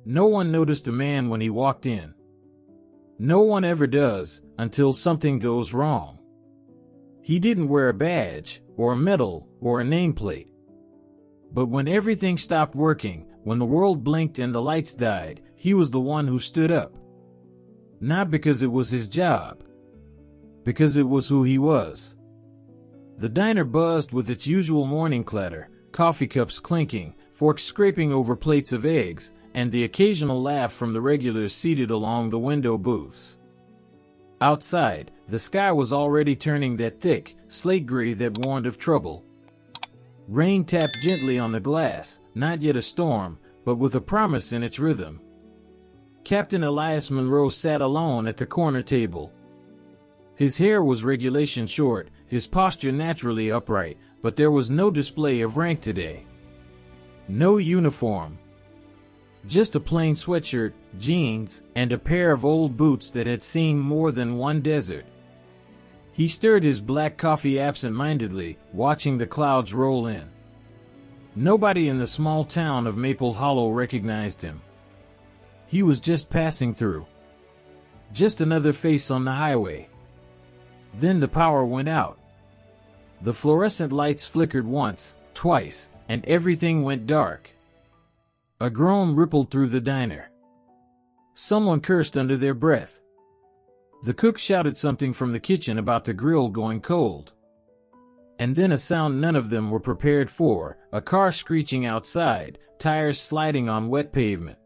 No one noticed the man when he walked in. No one ever does, until something goes wrong. He didn't wear a badge, or a medal, or a nameplate. But when everything stopped working, when the world blinked and the lights died, he was the one who stood up. Not because it was his job. Because it was who he was. The diner buzzed with its usual morning clatter, coffee cups clinking, forks scraping over plates of eggs, and the occasional laugh from the regulars seated along the window booths. Outside, the sky was already turning that thick, slate gray that warned of trouble. Rain tapped gently on the glass, not yet a storm, but with a promise in its rhythm. Captain Elias Monroe sat alone at the corner table. His hair was regulation short, his posture naturally upright, but there was no display of rank today. No uniform. Just a plain sweatshirt, jeans, and a pair of old boots that had seen more than one desert. He stirred his black coffee absent-mindedly, watching the clouds roll in. Nobody in the small town of Maple Hollow recognized him. He was just passing through. Just another face on the highway. Then the power went out. The fluorescent lights flickered once, twice, and everything went dark. A groan rippled through the diner. Someone cursed under their breath. The cook shouted something from the kitchen about the grill going cold. And then a sound none of them were prepared for, a car screeching outside, tires sliding on wet pavement.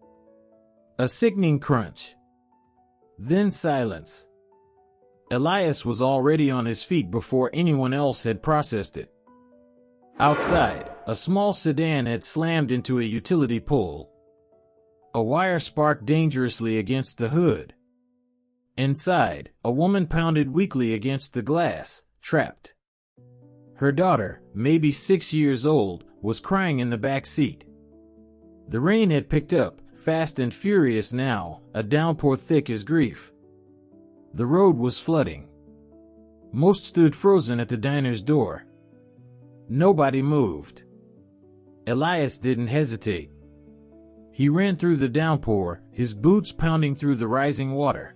A sickening crunch. Then silence. Elias was already on his feet before anyone else had processed it. Outside, a small sedan had slammed into a utility pole. A wire sparked dangerously against the hood. Inside, a woman pounded weakly against the glass, trapped. Her daughter, maybe 6 years old, was crying in the back seat. The rain had picked up, fast and furious now, a downpour thick as grief. The road was flooding. Most stood frozen at the diner's door. Nobody moved. Elias didn't hesitate. He ran through the downpour, his boots pounding through the rising water.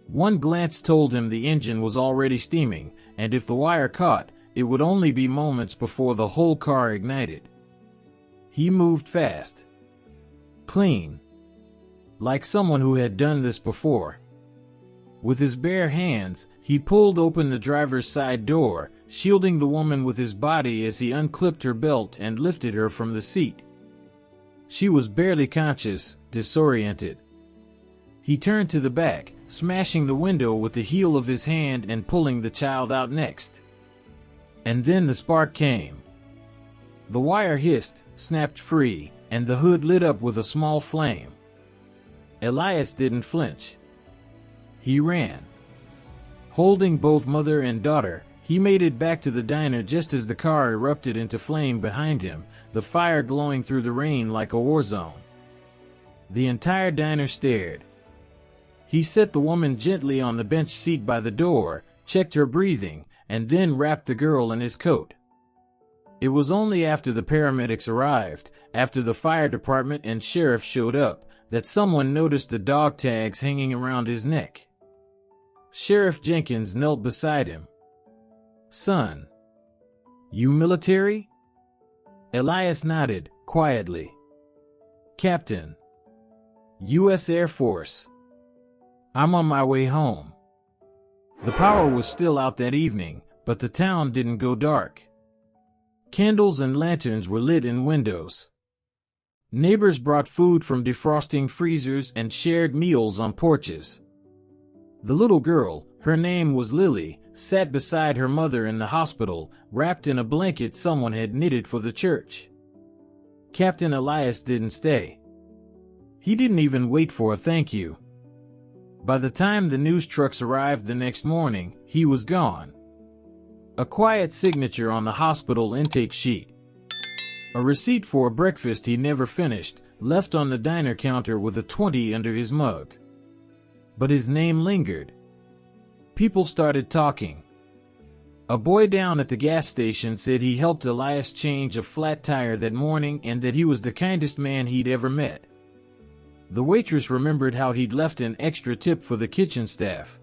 One glance told him the engine was already steaming, and if the wire caught, it would only be moments before the whole car ignited. He moved fast. Clean. Like someone who had done this before. With his bare hands, he pulled open the driver's side door, shielding the woman with his body as he unclipped her belt and lifted her from the seat. She was barely conscious, disoriented. He turned to the back, smashing the window with the heel of his hand and pulling the child out next. And then the spark came. The wire hissed, snapped free, and the hood lit up with a small flame. Elias didn't flinch. He ran. Holding both mother and daughter, he made it back to the diner just as the car erupted into flame behind him, the fire glowing through the rain like a war zone. The entire diner stared. He set the woman gently on the bench seat by the door, checked her breathing, and then wrapped the girl in his coat. It was only after the paramedics arrived, after the fire department and sheriff showed up, that someone noticed the dog tags hanging around his neck. Sheriff Jenkins knelt beside him. "Son, you military?" Elias nodded, quietly. "Captain. U.S. Air Force. I'm on my way home." The power was still out that evening, but the town didn't go dark. Candles and lanterns were lit in windows. Neighbors brought food from defrosting freezers and shared meals on porches. The little girl, her name was Lily, sat beside her mother in the hospital, wrapped in a blanket someone had knitted for the church. Captain Elias didn't stay. He didn't even wait for a thank you. By the time the news trucks arrived the next morning, he was gone. A quiet signature on the hospital intake sheet. A receipt for a breakfast he never finished, left on the diner counter with a 20 under his mug. But his name lingered. People started talking. A boy down at the gas station said he helped Elias change a flat tire that morning and that he was the kindest man he'd ever met. The waitress remembered how he'd left an extra tip for the kitchen staff.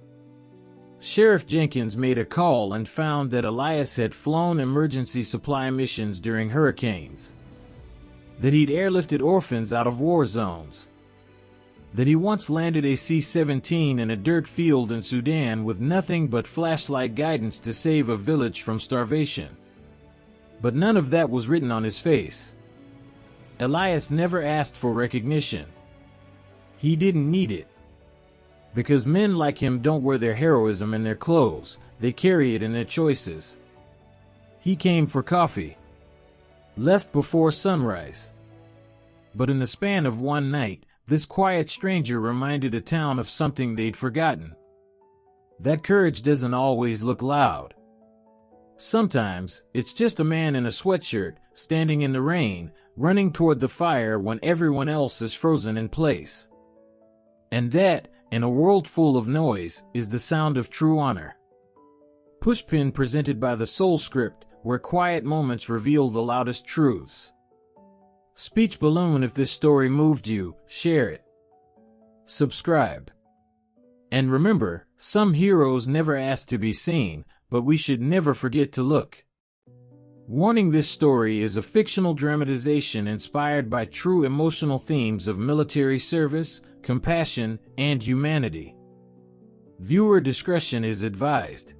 Sheriff Jenkins made a call and found that Elias had flown emergency supply missions during hurricanes. That he'd airlifted orphans out of war zones. That he once landed a C-17 in a dirt field in Sudan with nothing but flashlight guidance to save a village from starvation. But none of that was written on his face. Elias never asked for recognition. He didn't need it. Because men like him don't wear their heroism in their clothes, they carry it in their choices. He came for coffee. Left before sunrise. But in the span of one night, this quiet stranger reminded a town of something they'd forgotten. That courage doesn't always look loud. Sometimes, it's just a man in a sweatshirt, standing in the rain, running toward the fire when everyone else is frozen in place. And that, in a world full of noise, is the sound of true honor. Pushpin presented by the Soul Script, where quiet moments reveal the loudest truths. Speech balloon. If this story moved you, share it. Subscribe. And remember, some heroes never ask to be seen, but we should never forget to look. Warning: this story is a fictional dramatization inspired by true emotional themes of military service, compassion, and humanity. Viewer discretion is advised.